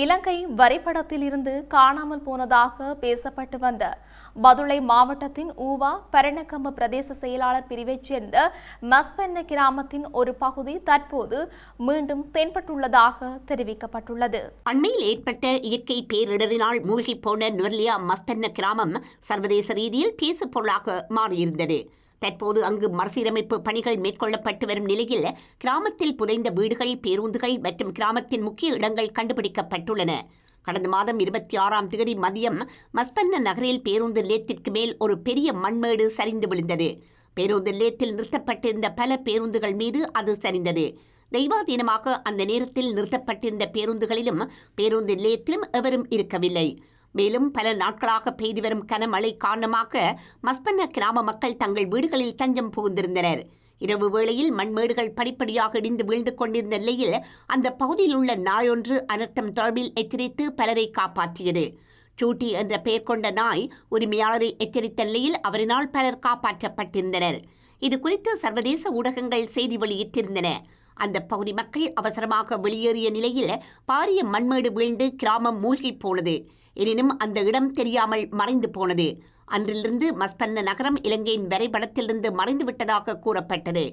இலங்கை வரைபடத்தில் இருந்து காணாமல் போனதாக பேசப்பட்டு வந்த பதுளை மாவட்டத்தின் ஊவா பரணக்கம்ப பிரதேச செயலாளர் பிரிவைச் சேர்ந்த மஸ்பென்ன கிராமத்தின் ஒரு பகுதி தற்போது மீண்டும் தென்பட்டுள்ளதாக தெரிவிக்கப்பட்டுள்ளது. அண்மையில் ஏற்பட்ட இயற்கை பேரிடரினால் மூழ்கி போன நுவர்லியா மஸ்பென்ன கிராமம் சர்வதேச ரீதியில் பேசுபொருளாக மாறியிருந்தது. தற்போது அங்கு மறுசீரமைப்பு பணிகள் மேற்கொள்ளப்பட்டு வரும் நிலையில் கிராமத்தில் புதைந்த வீடுகள், பேருந்துகள் மற்றும் கிராமத்தின் முக்கிய இடங்கள் கண்டுபிடிக்கப்பட்டுள்ளன. கடந்த மாதம் 26ஆம் தேதி மதியம் மஸ்பென்ன நகரில் பேருந்து நிலையத்திற்கு மேல் ஒரு பெரிய மண்மேடு சரிந்து விழுந்தது. பேருந்து நிலையத்தில் நிறுத்தப்பட்டிருந்த பல பேருந்துகள் மீது அது சரிந்தது. தெய்வாதீனமாக அந்த நேரத்தில் நிறுத்தப்பட்டிருந்த பேருந்துகளிலும் பேருந்து நிலையத்திலும் எவரும் இருக்கவில்லை. மேலும் பல நாட்களாக பெய்து வரும் கனமழை காரணமாக மஸ்பென்ன கிராம மக்கள் தங்கள் வீடுகளில் தஞ்சம் புகுந்திருந்தனர். இரவு வேளையில் மண்மேடுகள் படிப்படியாக இடிந்து வீழ்ந்து கொண்டிருந்த நிலையில் அந்த பகுதியில் உள்ள நாயொன்று அனர்த்தம் தொடர்பில் எச்சரித்து பலரை காப்பாற்றியது. சூட்டி என்ற பெயர் கொண்ட நாய் உரிமையாளரை எச்சரித்த நிலையில் அவரினால் பலர் காப்பாற்றப்பட்டிருந்தனர். இது குறித்து சர்வதேச ஊடகங்கள் செய்தி வெளியிட்டிருந்தன. அந்த பகுதி மக்கள் அவசரமாக வெளியேறிய நிலையில் பாரிய மண்மேடு வீழ்ந்து கிராமம் மூழ்கி போனது. எனினும் அந்த இடம் தெரியாமல் மறைந்து போனது. அன்றிலிருந்து மஸ்பென்ன நகரம் இலங்கையின் வரைபடத்திலிருந்து மறைந்துவிட்டதாக கூறப்பட்டது.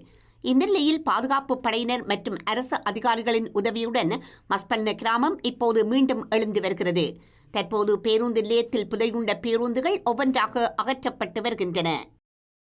இந்த நிலையில் பாதுகாப்பு படையினர் மற்றும் அரசு அதிகாரிகளின் உதவியுடன் மஸ்பென்ன கிராமம் இப்போது மீண்டும் எழுந்து வருகிறது. தற்போது பேருந்து நிலையத்தில் புதையுண்ட பேருந்துகள் ஒவ்வொன்றாக அகற்றப்பட்டு வருகின்றன.